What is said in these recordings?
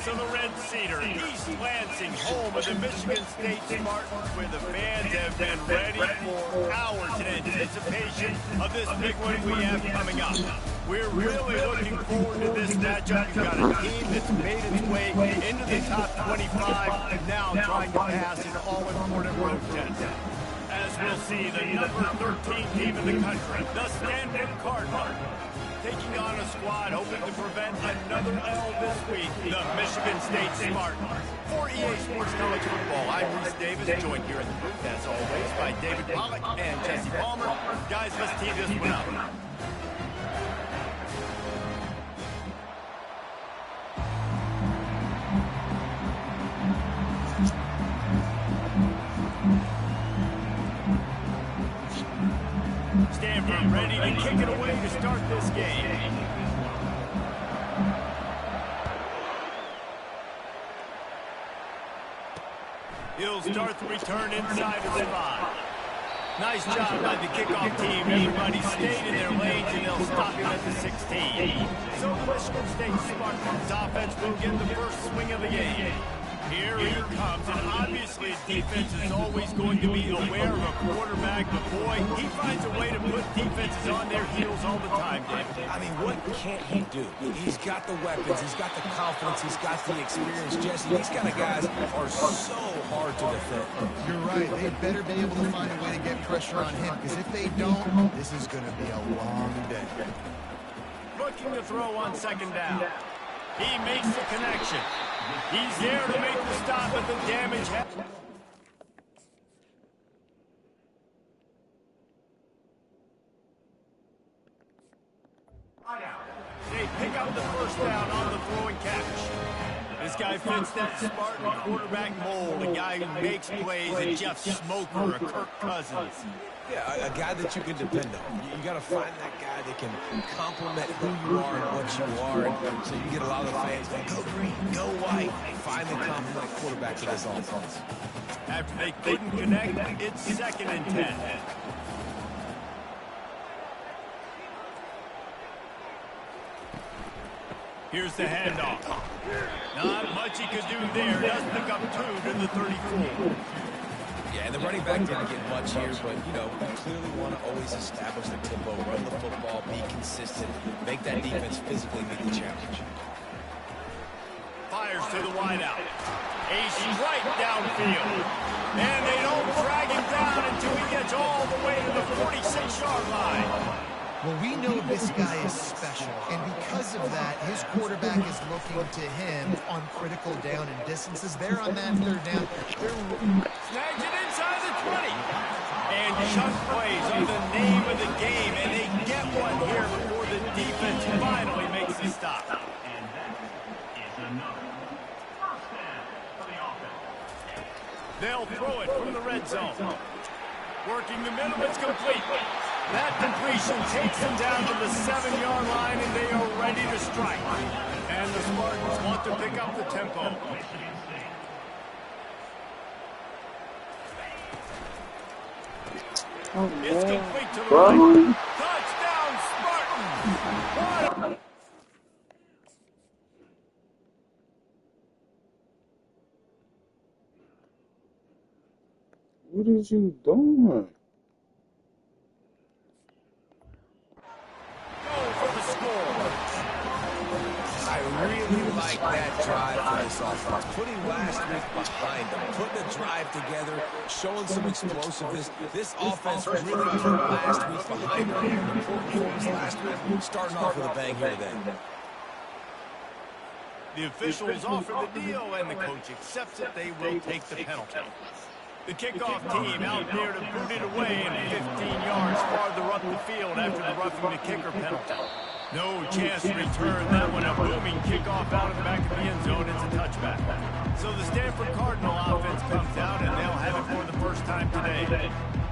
So the Red Cedar, East Lansing, home of the Michigan State Spartans, where the fans have been ready for hours in anticipation of this big one we have coming up. We're really looking forward to this matchup. You've got a team that's made its way into the top 25, now trying to pass an all-important road test. As we'll see, the number 13 team in the country, the Stanford Cardinals, taking on a squad hoping to prevent another L this week, the Michigan State Spartans. For EA Sports College Football, I'm Reese Davis, joined here in the booth, as always, by David Pollack and Jesse Palmer. Guys, let's tee this one up. Stanford ready to kick it away to start this game. He'll start the return inside the 5. Nice job by the kickoff team. Everybody stayed in their lanes, and they'll stop him at the 16. So the Michigan State Spartans offense will get the first swing of the game. Here he comes, and obviously defense is always going to be aware of a quarterback, but boy, he finds a way to put defenses on their heels all the time, David. I mean, what can't he do? He's got the weapons, he's got the confidence, he's got the experience. Jesse, these kind of guys are so hard to defend. You're right. They better be able to find a way to get pressure on him, because if they don't, this is going to be a long day. Looking to throw on second down. He makes the connection. He's there to make the stop, but the damage happens. They pick up the first down on the throwing catch. This guy fits that Spartan quarterback mold, a guy who makes plays, a Jeff Smoker, a Kirk Cousins. Yeah, a guy that you can depend on. You got to find that guy that can complement who you are and what you are. And so you get a lot of the fans going, go green, go white. Find the complement quarterback to this offense. After they couldn't connect, it's 2nd and 10. Here's the handoff. Not much he could do there. Does pick up 2 to the 34. Yeah, and the running back didn't get much here, but, you know, we clearly want to always establish the tempo, run the football, be consistent, make that defense physically meet the challenge. Fires to the wideout. A strike downfield. And they don't drag him down until he gets all the way to the 46-yard line. Well, we know this guy is special, and because of that, his quarterback is looking to him on critical down and distances. There on that third down. Snags it inside the 20. And chunk plays are the name of the game, and they get one here before the defense finally makes the stop. And that is another first down for the offense. They'll throw it from the red zone. Working the middle, it's complete. That completion takes them down to the 7-yard line, and they are ready to strike. And the Spartans want to pick up the tempo. It's complete to the right. Touchdown, Spartans! What is you doing? Really like that drive for this offense. Putting last week behind them, putting a drive together, showing some explosiveness. This offense really put last week behind them. Important performance last week, starting off with a bang here today. The officials offer the deal, and the coach accepts it. They will take the penalty. The kickoff team out there to boot it away, and 15 yards farther up the field after the roughing the kicker penalty. No chance to return that one. A booming kickoff out of the back of the end zone. It's a touchback. So the Stanford Cardinal offense comes out, and they'll have it for the first time today.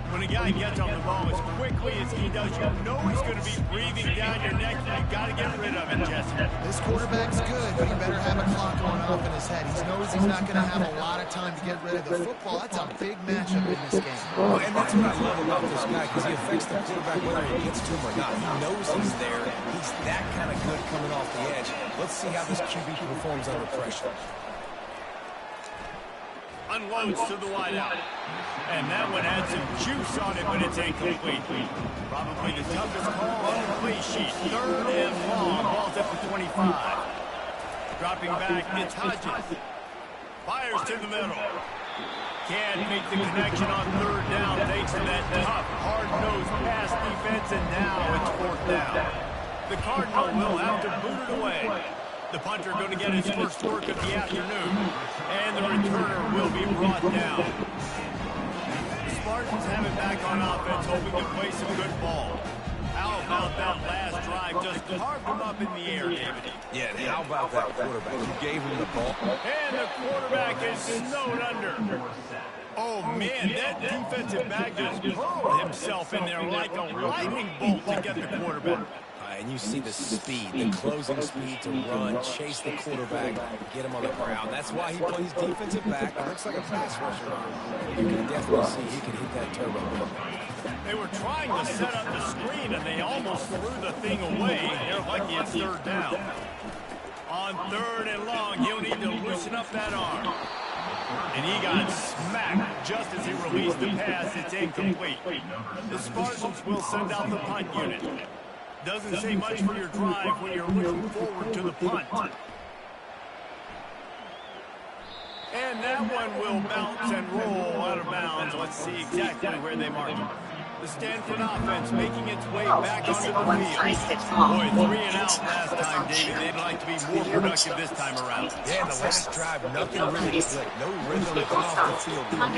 When a guy gets on the ball as quickly as he does, you know he's going to be breathing down your neck. You've got to get rid of it, Jesse. This quarterback's good, but he better have a clock on off in his head. He knows he's not going to have a lot of time to get rid of the football. That's a big matchup in this game. Well, and that's what I love about this guy, because he affects the quarterback whether he gets to him or not. He knows he's there. He's that kind of good coming off the edge. Let's see how this QB performs under pressure. Unloads to the wideout. And that one had some juice on it, but it's incomplete. Probably the toughest call on the play sheet. 3rd and long. Ball's up to 25. Dropping back, it's Hodges. Fires to the middle. Can't make the connection on 3rd down thanks to that tough, hard-nosed pass defense, and now it's 4th down. The Cardinal will have to boot it away. The punter going to get his first work of the afternoon, and the returner will be brought down. The Spartans have it back on offense, hoping to play some good ball. How about that last drive? Just carved him up in the air, David. Yeah, and how about that quarterback? You gave him the ball. And the quarterback is snowed under. Oh, man, that defensive back just hurled himself in there like a lightning bolt to get the quarterback. And you see the speed, the closing speed to run, chase the quarterback, get him on the ground. That's why he plays defensive back. It looks like a pass rusher. You can definitely see he can hit that turbo. They were trying to set up the screen, and they almost threw the thing away. They're lucky it's 3rd down. On 3rd and long, he'll need to loosen up that arm. And he got smacked just as he released the pass. It's incomplete. The Spartans will send out the punt unit. Doesn't say much for your drive when you're looking forward to the punt. And that one will bounce and roll out of bounds. Let's see exactly where they mark it. The Stanford offense making its way back onto the field. Boy, 3 and out last time, David. They'd like to be more productive this time around. Yeah, the last drive, nothing really clicked. No rhythm off the field. Yeah,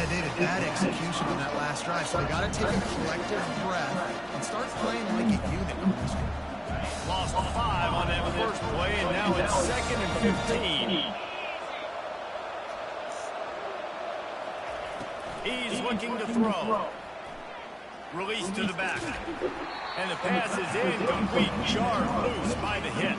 David, bad execution on that last drive. So they got to take a collective breath and start playing like a unit on this one. Lost 5 on that first play, and now it's 2nd and 15. He's looking to throw. Release to the back. And the pass is incomplete. Jarred loose by the hit.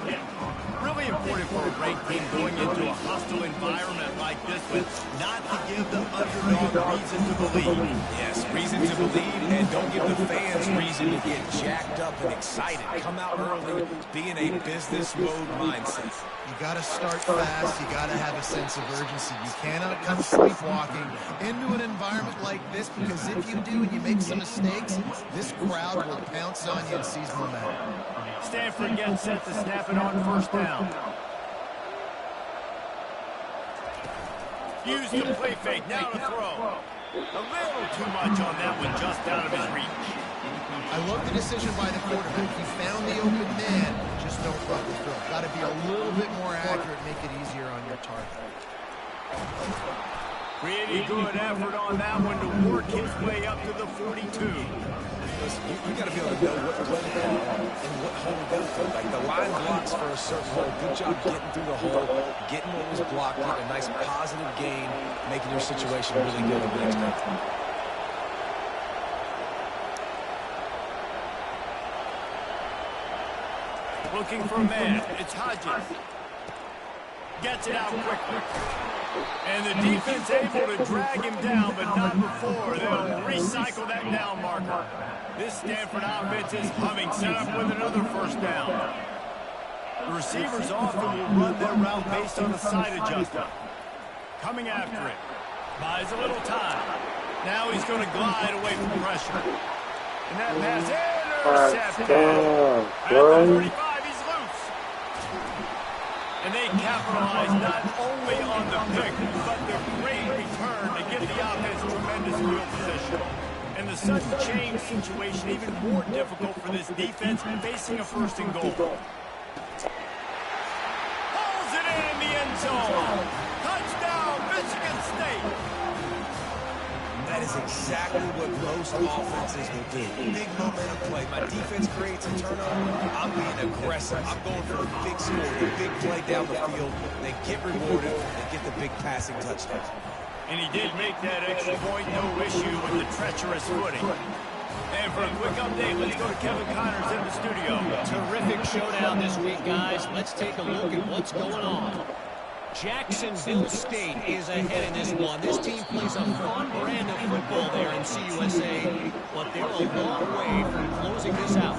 Really important for a ranked team going into a hostile environment like this one, not to give the underdog reason to believe. Yes, reason to believe, and don't give the fans reason to get jacked up and excited. Come out early, be in a business mode mindset. You got to start fast. You got to have a sense of urgency. You cannot come sleepwalking into an environment like this, because if you do and you make some mistakes, this crowd will pounce on you and seize momentum. Stanford gets set to snap it on 1st down. Use the play fake. Now to throw. A little too much on that one, just out of his reach. I love the decision by the quarterback. He found the open man. Just don't run the throw. Got to be a little bit more accurate, make it easier on your target. Pretty good effort on that one to work his way up to the 42. Listen, you got to be able to know what play call and what hole to go for. Like, the line blocks for a certain hole. Good job getting through the hole, getting what was blocked, getting a nice positive gain, making your situation really good in the next time. Looking for a man. It's Hodges. Gets it out quickly. And the defense able to drag him down, but not before. They'll recycle that down marker. This Stanford offense is humming, set up with another 1st down. The receivers often will run their route based on a side adjustment. Coming after it. Buys a little time. Now he's going to glide away from pressure. And that pass intercepted. At the 35, he's loose. And they capitalize not only on the pick, but the great return to give the offense tremendous field position. And the sudden change situation even more difficult for this defense facing a 1st and goal. Pulls it in the end zone. Touchdown, Michigan State. That is exactly what most offenses will do. Big momentum play. My defense creates a turnover. I'm being aggressive. I'm going for the big score, the big play down the field. They get rewarded and get the big passing touchdown. And he did make that extra point, no issue with the treacherous footing. And And for a quick update, let's go to Kevin Connors in the studio. Terrific showdown this week, guys. Let's take a look at what's going on. Jacksonville State is ahead in this one. This team plays a fun brand of football there in CUSA, but they're a long way from closing this out.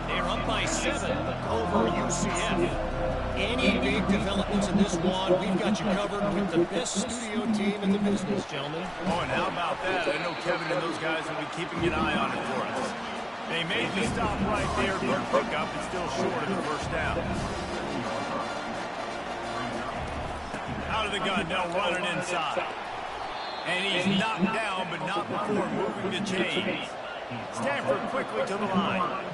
They're up by 7 over UCF. Any big developments in this one, we've got you covered with the best studio team in the business, gentlemen. Oh, and how about that? I know Kevin and those guys will be keeping an eye on it for us. They made the stop right there. Good pickup, but still short of the first down. Out of the gun, now running inside. And he's knocked down, but not before moving the chains. Stanford quickly to the line.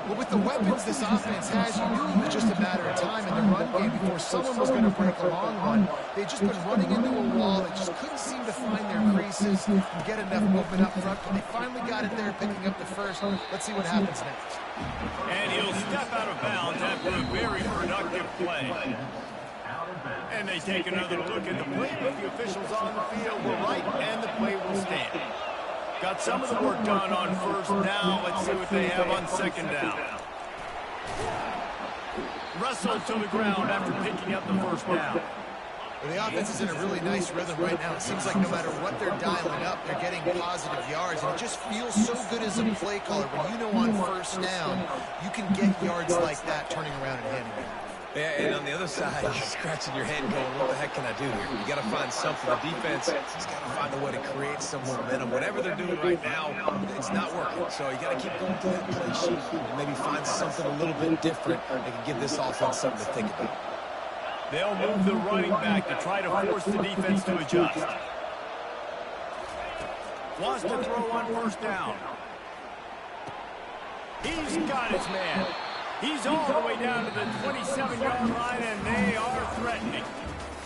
Well, with the weapons this offense has, you knew it was just a matter of time in the run game before someone was going to break a long one. They'd just been running into a wall. They just couldn't seem to find their creases and get enough movement up front. But they finally got it there, picking up the first. Let's see what happens next. And he'll step out of bounds after a very productive play. And they take another look at the play, but the officials on the field were right, and the play will stand. Got some of the work done on first down. Let's see what they have on second down. Wrestled to the ground after picking up the first down. Well, the offense is in a really nice rhythm right now. It seems like no matter what they're dialing up, they're getting positive yards. And it just feels so good as a play caller when you know on first down, you can get yards like that turning around and handing it. Yeah, and on the other side, you're scratching your head going, what the heck can I do here? You got to find something. The defense has got to find a way to create some momentum. Whatever they're doing right now, it's not working. So you got to keep going through that play sheet and maybe find something a little bit different that can give this offense something to think about. They'll move the running back to try to force the defense to adjust. Wants to throw on first down. He's got his man. He's all the way down to the 27-yard line, and they are threatening.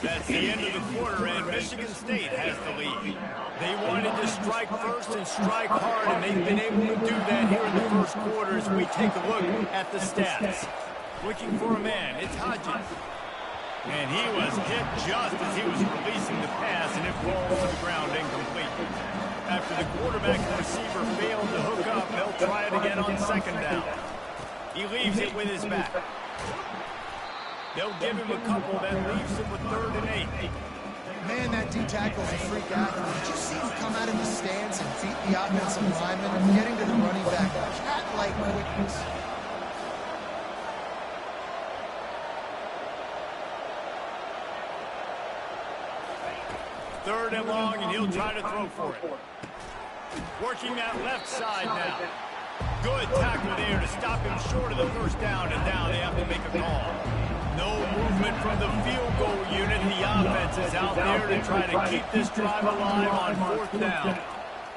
That's the end of the quarter, and Michigan State has the lead. They wanted to strike first and strike hard, and they've been able to do that here in the first quarter as we take a look at the stats. Looking for a man, it's Hodges. And he was hit just as he was releasing the pass, and it falls to the ground incomplete. After the quarterback and receiver failed to hook up, they'll try it again on second down. He leaves it with his back. They'll give him a couple, that leaves him with 3rd and 8. Man, that D-tackle's a freak athlete. Did you see him come out of the stance and beat the offensive lineman, getting to the running back? Cat-like quickness. Third and long, and he'll try to throw for it. Working that left side now. Good tackle there to stop him short of the first down, and now they have to make a call. No movement from the field goal unit. The offense is out there to try to keep this drive alive on 4th down.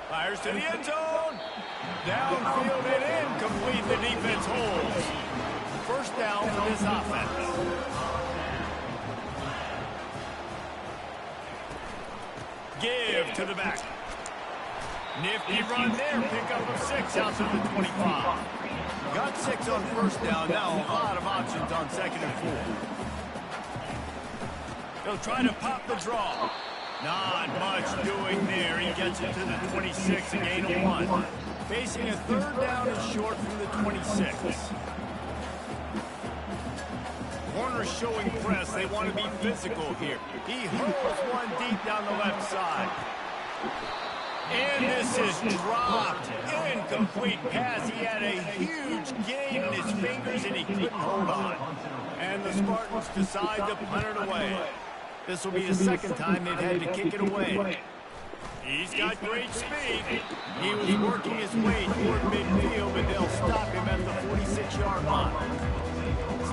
Fires to the end zone. Downfield and incomplete. The defense holds. First down for this offense. Give to the back. Nifty run there, pickup of 6 out to the 25. Got 6 on first down, now a lot of options on 2nd and 4. He'll try to pop the draw. Not much doing there. He gets it to the 26, a gain of 1. Facing a 3rd down and short from the 26. Corners showing press. They want to be physical here. He hurls one deep down the left side. And this is dropped. Incomplete pass. He had a huge gain in his fingers, and he couldn't hold on. And the Spartans decide to punt it away. This will be the 2nd time they've had to kick it away. He's got great speed. He was working his way toward midfield, but they'll stop him at the 46-yard line.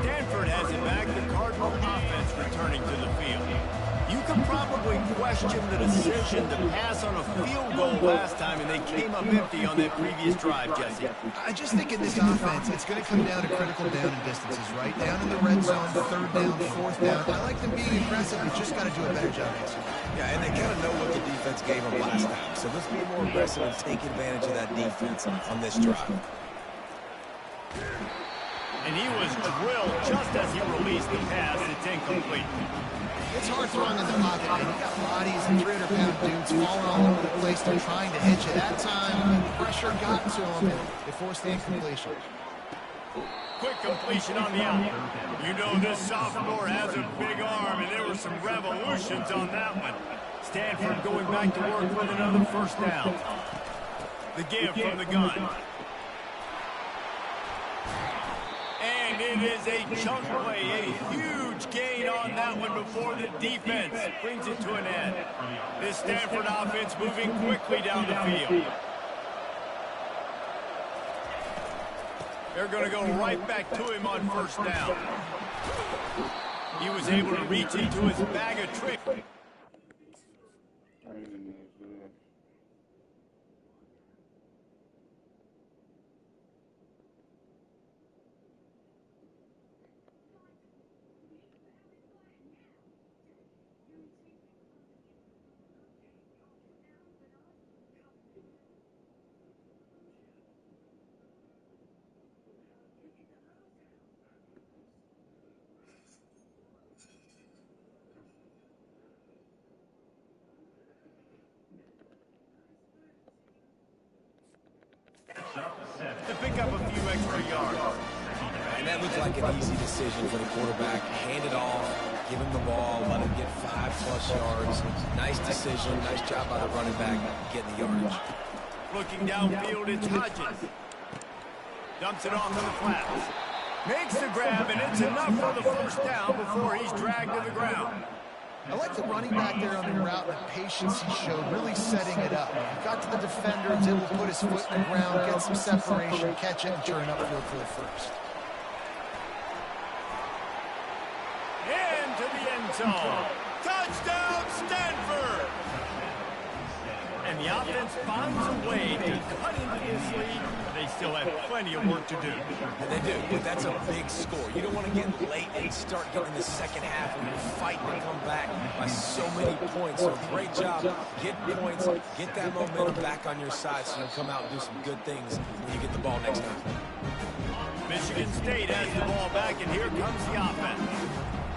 Stanford has it back. The Cardinal offense returning to the field. You can probably question the decision to pass on a field goal last time, and they came up empty on that previous drive, Jesse. I just think in this offense, it's going to come down to critical down and distances, right? Down in the red zone, 3rd down, 4th down. I like them being aggressive. They've just got to do a better job answering. Yeah, and they kind of know what the defense gave them last time. So let's be more aggressive and take advantage of that defense on this drive. And he was drilled just as he released the pass. It's incomplete. It's hard throwing in the pocket, man. You got bodies and 300-pound dudes falling all over the place. They're trying to hit you. That time, pressure got to him, and they forced the incompletion. Quick completion on the out. You know this sophomore has a big arm, and there were some revolutions on that one. Stanford going back to work with another first down. The give from the gun. And it is a chunk play, a huge gain on that one before the defense brings it to an end. This Stanford offense moving quickly down the field. They're going to go right back to him on first down. He was able to reach into his bag of tricks. To pick up a few extra yards. And that looked like an easy decision for the quarterback. Hand it off, give him the ball, let him get 5+ yards. Nice decision, nice job by the running back getting the yardage. Looking downfield, it's Hodges. Dumps it off to the flats. Makes the grab, and it's enough for the first down before he's dragged to the ground. I like the running back there on the route, the patience he showed, really setting it up. Got to the defender, was able to put his foot in the ground, get some separation, catch it, and turn upfield for the first. Into the end zone. Touchdown, Stanford! And the offense finds a way to cut into this lead. They still have plenty of work to do. And they do, but that's a big score. You don't want to get late and start getting the second half when you're fighting to come back by so many points. So great job. Get points, get that momentum back on your side so you can come out and do some good things when you get the ball next time. Michigan State has the ball back, and here comes the offense.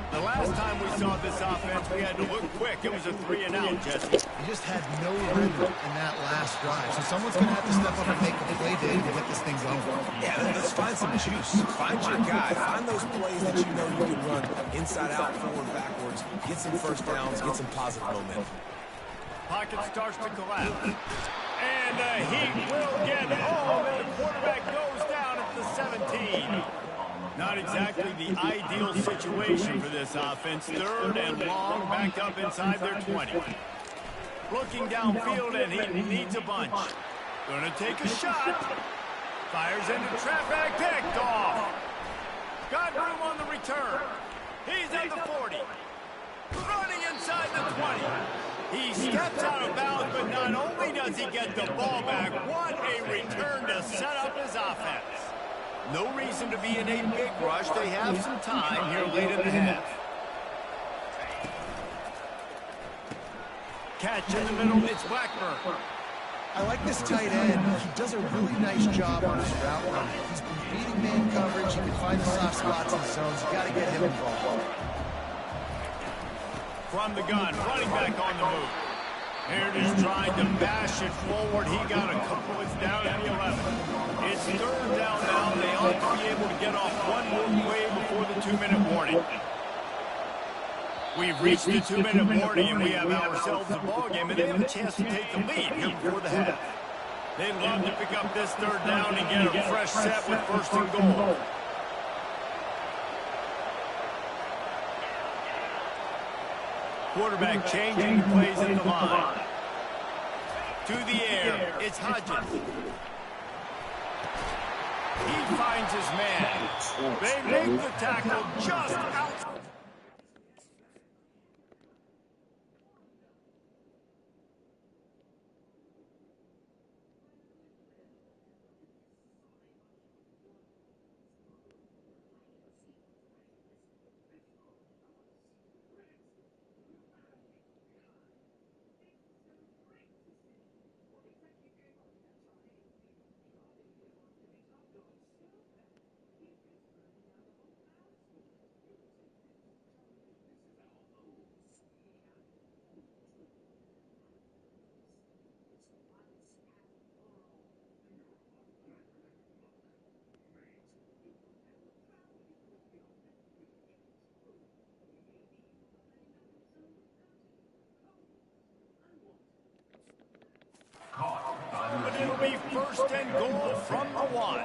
The last time we saw this offense, we had to look quick. It was a 3-and-out, Jesse. He just had no rhythm in that last drive. So someone's going to have to step up and make the play big to get this thing going. Yeah, let's find some juice. Find your guy. Find those plays that you know you can run inside out, forward, backwards. Get some first downs. Get some positive momentum. Pocket starts to collapse. And the heat will get home, and the quarterback goes down at the 17. Not exactly the ideal situation for this offense. 3rd and long, back up inside their 20. Looking downfield, and he needs a bunch. Gonna take a shot. Fires into traffic, picked off. Got room on the return. He's at the 40. Running inside the 20. He steps out of bounds, but not only does he get the ball back, what a return to set up his offense. No reason to be in a big rush. They have some time here late in the half. Catch in the middle, it's Blackburn. I like this tight end. He does a really nice job on his route running. He's been beating man coverage. He can find the soft spots in zones. You got to get him involved. From the gun, running back on the move. Here it is, trying to bash it forward. He got a couple. It's down at the 11. It's 3rd down now. They ought to be able to get off one more play before the 2-minute warning. We've reached the 2-minute warning, and we have ourselves a ball game, and they have a chance to take the lead here before the half. They'd love to pick up this 3rd down and get a fresh set with 1st and goal. Quarterback changing the plays in the line. To the air, it's Hodges. He finds his man. They make the tackle just outside. first and goal from the 1.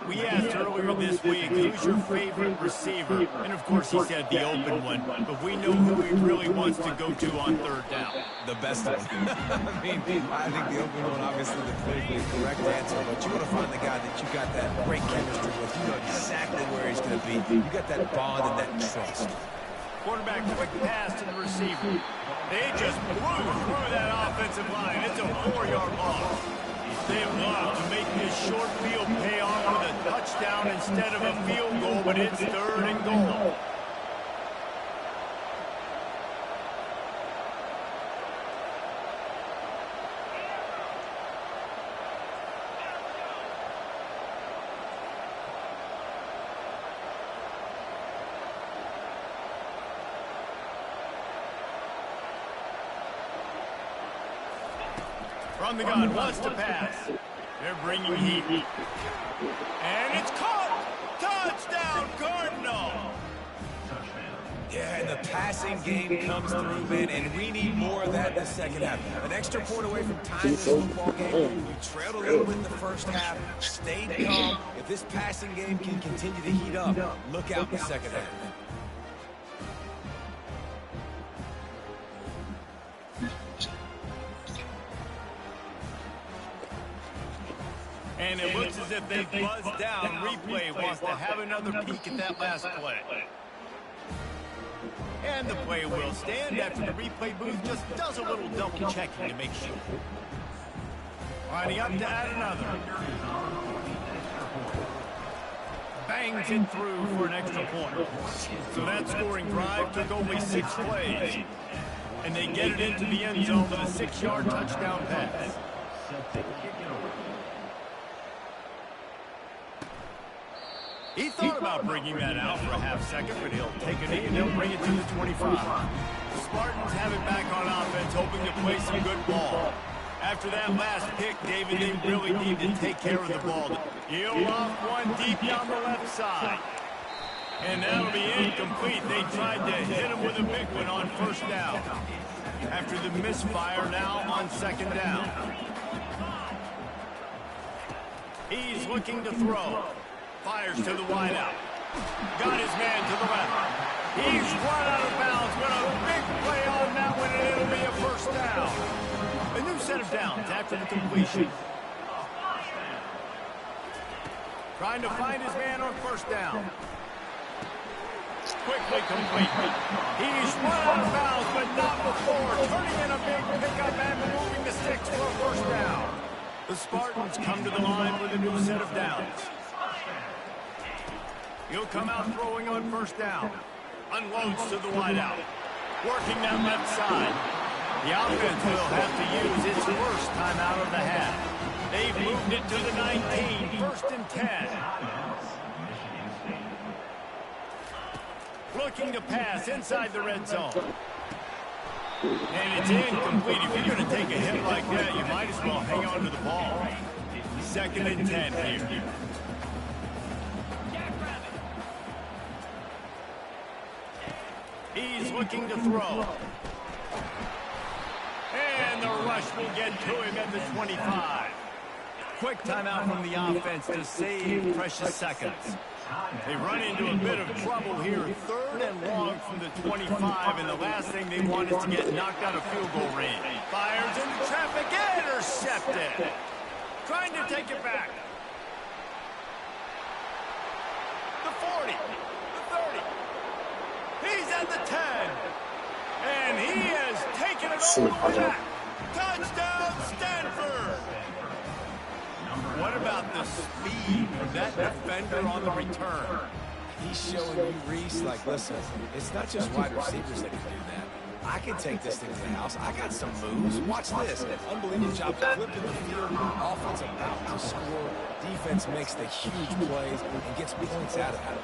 We asked earlier this week, who's your favorite receiver? And, of course, he said the open one. But we know who he really wants to go to on third down. The best one. I think the open one, obviously, the politically correct answer. But you want to find the guy that you got that great chemistry with. You know exactly where he's going to be. You got that bond and that trust. Quarterback, quick pass to the receiver. They just blew through that offensive line. It's a 4-yard loss. They love to make this short field pay off with a touchdown instead of a field goal, but it's third and goal. From the gun, wants to pass. They're bringing heat. And it's caught! Touchdown, Cardinal! Yeah, and the passing game comes through, man, and we need more of that in the second half. An extra point away from tying this football game. We trailed a little bit in the first half, stayed calm. If this passing game can continue to heat up, look out in the second half. And it looks as if they buzzed down. Replay wants to have another peek at that last play. And the play will stand after the replay booth just does a little double checking to make sure. Lining up to add another. Bangs it through for an extra point. So that scoring drive took only 6 plays. And they get it into the end zone with a 6-yard touchdown pass. He thought about bringing that out for a half second, but he'll take a knee and he'll bring it to the 25. The Spartans have it back on offense, hoping to play some good ball. After that last pick, David, they really need to take care of the ball. He'll off one deep down the left side. And that'll be incomplete. They tried to hit him with a big one on first down. After the misfire, now on second down. He's looking to throw. Fires to the wideout. Got his man to the left. He's run out of bounds. What a big play on that one, and it'll be a first down. A new set of downs after the completion. Trying to find his man on first down. Quickly complete. He's run out of bounds, but not before. Turning in a big pickup and moving the sticks for a first down. The Spartans come to the line with a new set of downs. He'll come out throwing on first down. Unloads to the wideout. Working that left side. The offense will have to use its first timeout of the half. They've moved it to the 19, first and 10. Looking to pass inside the red zone. And it's incomplete. If you're going to take a hit like that, you might as well hang on to the ball. Second and 10 here. He's looking to throw. And the rush will get to him at the 25. Quick timeout from the offense to save precious seconds. They run into a bit of trouble here. Third and long from the 25, and the last thing they want is to get knocked out of field goal range. Fires into traffic, intercepted. Trying to take it back. The 40, the 30. He's at the 10. And he has taken it all the way back. Touchdown, Stanford. What about the speed of that defender on the return? He's showing you, Reese, like, listen, it's not just wide receivers that can do that. I can take this thing to the house. I got some moves. Watch this. Unbelievable job flipping the field. Offense about to score. Defense makes the huge plays and gets points out of it.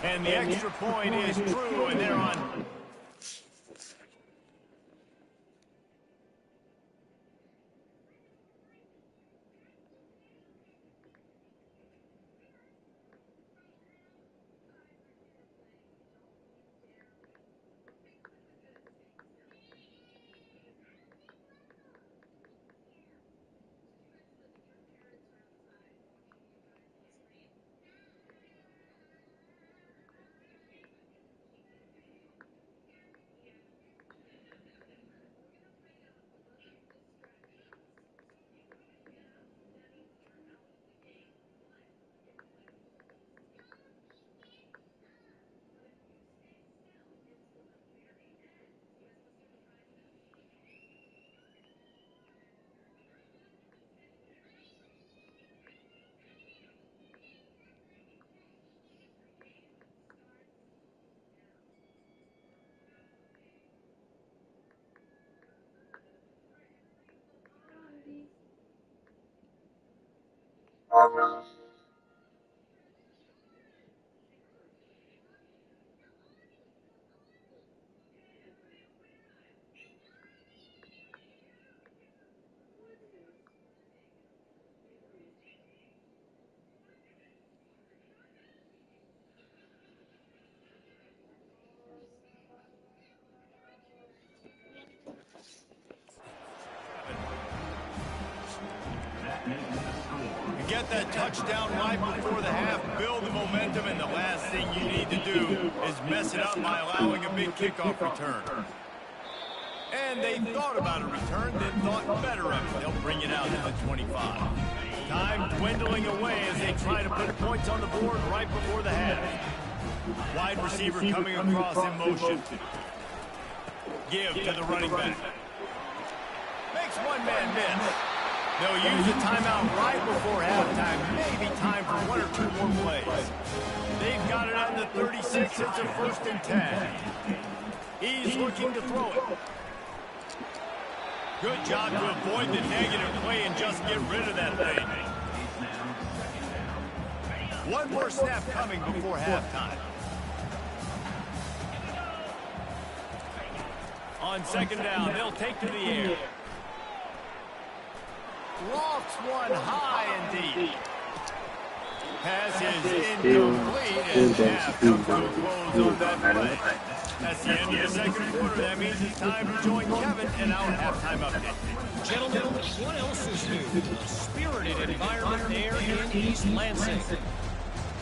And the extra point is true, and they're on. Get that touchdown right before the half, build the momentum, and the last thing you need to do is mess it up by allowing a big kickoff return. And they thought about a return, then thought better of it. They'll bring it out to the 25. Time dwindling away as they try to put points on the board right before the half. Wide receiver coming across in motion. Give to the running back. Makes one man miss. They'll use a timeout right before halftime. Maybe time for one or two more plays. They've got it on the 36. It's a 1st and 10. He's looking to throw it. Good job to avoid the negative play and just get rid of that thing. One more snap coming before halftime. On 2nd down, they'll take to the air. Lofts one high and deep. Pass is incomplete as half comes to a close on that play. That's the end of the 2nd quarter. That means it's time to join Kevin in our halftime update. Gentlemen, what else is new? A spirited environment there in East Lansing.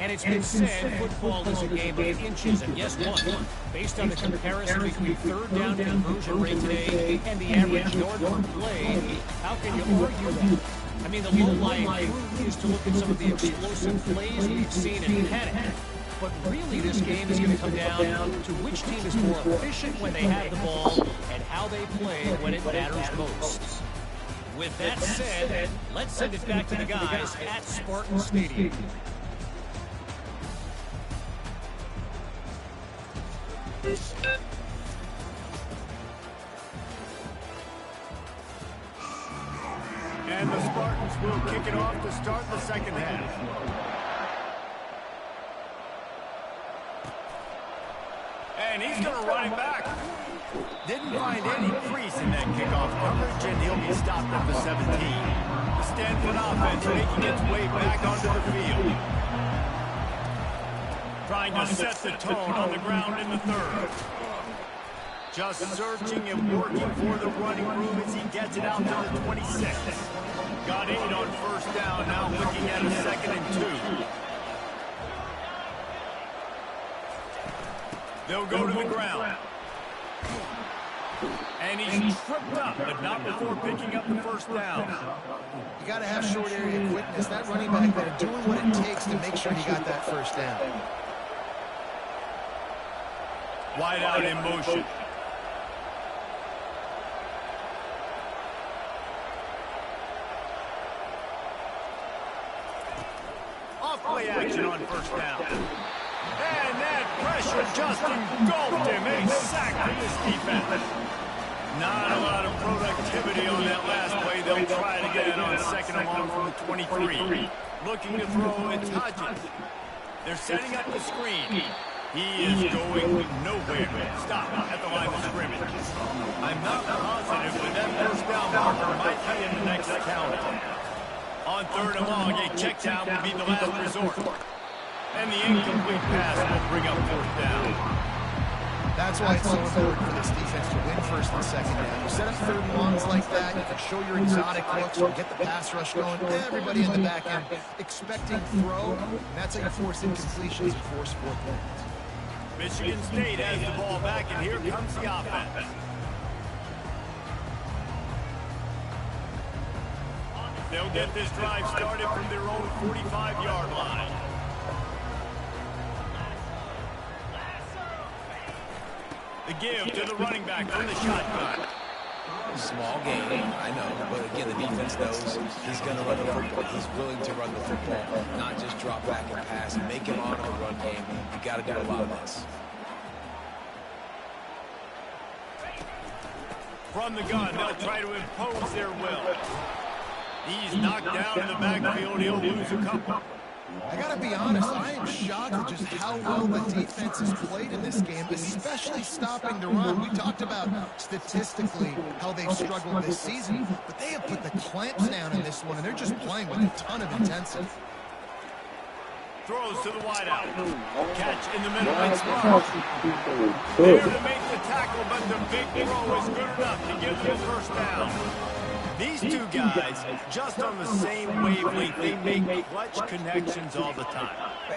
And it's been said football is a game of inches, and guess what? Based on the comparison between 3rd down conversion rate today and the average yard per play, how can you argue that? I mean, the low-lying truth is to look at some of the explosive plays we've seen in Madden. But really, this game is going to come down to which team is more efficient when they have the ball and how they play when it matters most. With that said, let's send it back to the guys at Spartan Stadium. And the Spartans will kick it off to start the 2nd half. And he's going to run it back. Didn't find any crease in that kickoff coverage, and he'll be stopped at the 17. The Stanford offense making its way back onto the field. Trying to set the tone on the ground in the 3rd. Just searching and working for the running room as he gets it out to the 26. Got 8 on 1st down, now looking at a 2nd and 2. They'll go to the ground. And he's tripped up, but not before picking up the 1st down. You got to have short area quickness. That running back there doing what it takes to make sure he got that 1st down. Wide out in motion. Off-play action on 1st down. And that pressure just engulfed him. A sack for this defense. Not a lot of productivity on that last play. They'll try it again on 2nd and long from the 23. Looking to throw, it's Hodges. They're setting up the screen. He is going nowhere. Stop at the line of scrimmage. I'm not positive, but that 1st down marker might be in the next count. On 3rd and long, a check down will be the last resort. And the incomplete pass will bring up 4th down. That's why it's so important for this defense to win 1st and 2nd down. You set up 3rd and longs like that, you can show your exotic looks, you get the pass rush going, everybody in the back end expecting throw, and that's how you force incompletions and force 4 points. Michigan State has the ball back, and here comes the offense. They'll get this drive started from their own 45-yard line. The give to the running back from the shotgun. Small game, I know, but again, the defense knows he's going to run the football. He's willing to run the football, not just drop back and pass, make him honor the run game. You got to do a lot of this. From the gun, they'll try to impose their will. He's knocked down in the backfield. He'll lose a couple. I got to be honest, I am shocked at just how well the defense has played in this game, especially stopping the run. We talked about statistically how they've struggled this season, but they have put the clamps down in this one, and they're just playing with a ton of intensity. Throws to the wideout. Catch in the middle. It's Smart. There to make the tackle, but the big throw is good enough to give them a first down. These two guys, just on the same wavelength, they make clutch connections all the time.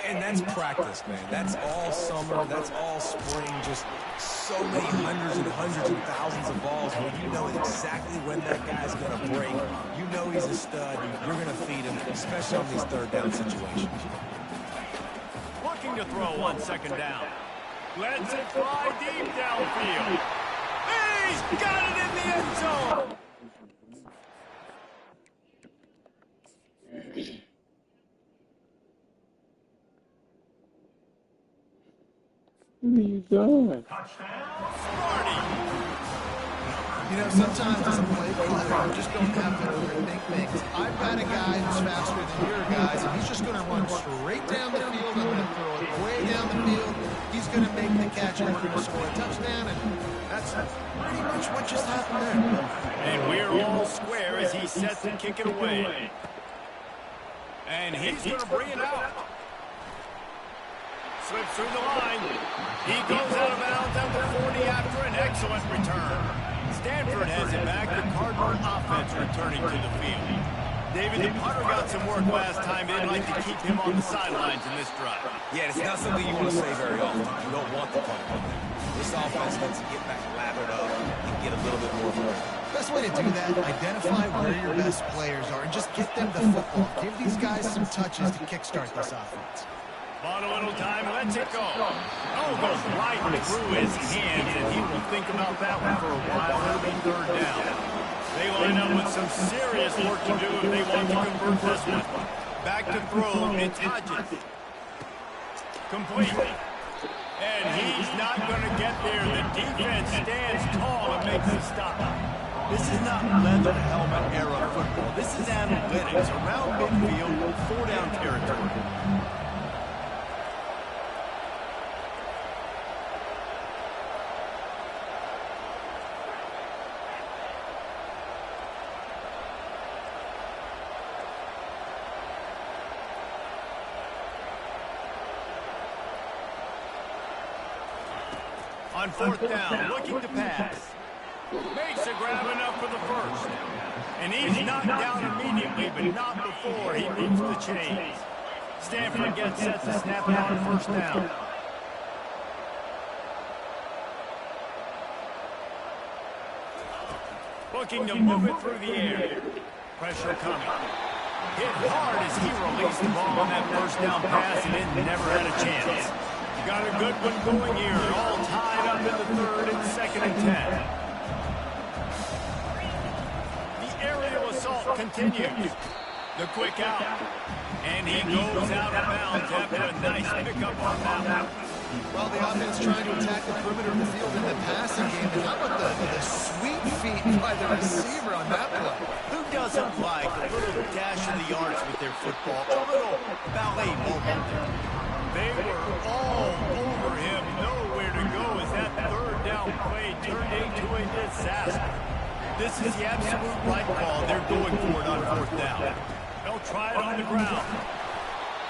And that's practice, man. That's all summer. That's all spring. Just so many hundreds and thousands of balls where you know exactly when that guy's going to break. You know he's a stud. You're going to feed him, especially on these third down situations. Looking to throw on second down. Lets it fly deep downfield. He's got it in the end zone. What are you doing? Smarty. You know, sometimes as a play caller, you just don't have to overthink things. I've got a guy who's faster than your guys, and he's just going to run straight down the field. I'm going to throw it way down the field. He's going to make the catch, and we're going to score a touchdown, and that's pretty much what just happened there. And we're all square as he's set to kick it away. And he's going to bring it out. Slips through the line. He goes out of bounds at the 40 after an excellent return. Stanford has it back. The Cardinal offense returning to the field. David, the punter got some work last time. They'd like to keep him on the sidelines in this drive. Yeah, it's not something you want to say very often. You don't want the punter on there. This offense needs to get back lathered up and get a little bit more fun. Best way to do that, identify where your best players are and just get them the football. Give these guys some touches to kickstart this offense. On a little time, lets it go. Oh, goes right through his hands, and he will think about that one for a while. It'll be third down. They line up with some serious work to do if they want to convert this one. Back to throw, it's Hodges. Complete. And he's not going to get there. The defense stands tall and makes the stop. This is not leather helmet era football. This is analytics around midfield, 4-down territory. On fourth down, looking to pass. Makes a grab enough for the first. And he's knocked down immediately, but not before he moves the chains. Stanford gets set to snap it on first down. Looking to move it through the air. Pressure coming. Hit hard as he released the ball on that first down pass, and it never had a chance. Got a good one going here, all tied up in the third and second and 10. The aerial assault continues. The quick out. And he goes out of bounds after a nice pickup on that one. Well, the offense trying to attack the perimeter of the field in the passing game. And how about the sweet feet by the receiver on that play? Who doesn't like a little dash of the yards with their football? A little ballet moment there. They were all over him, nowhere to go as that third down play turned into a disaster. This is the absolute right call. They're going for it on fourth down. They'll try it on the ground.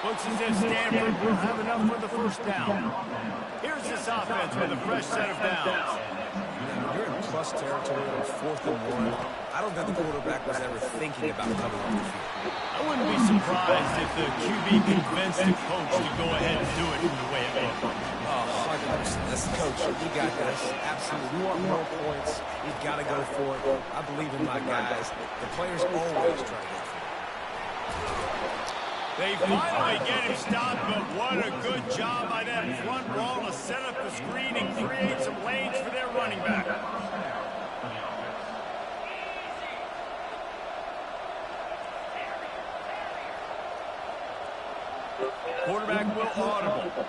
Looks as if Stanford will have enough for the first down. Here's this offense with a fresh set of downs. You're in plus territory on 4th and 1. I don't think the quarterback was ever thinking about coming off the field. I wouldn't be surprised if the QB convinced the coach to go ahead and do it from the way it looked. Oh, 100%. Listen, coach, we got this. Absolutely. We want more points. We've got to go for it. I believe in my guys. The players always try to go for it. They finally get him stopped, but what a good job by that front brawl to set up the screen and create some lanes for their running back. Quarterback will audible.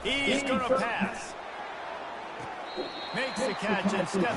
He's going to pass. Makes the catch and steps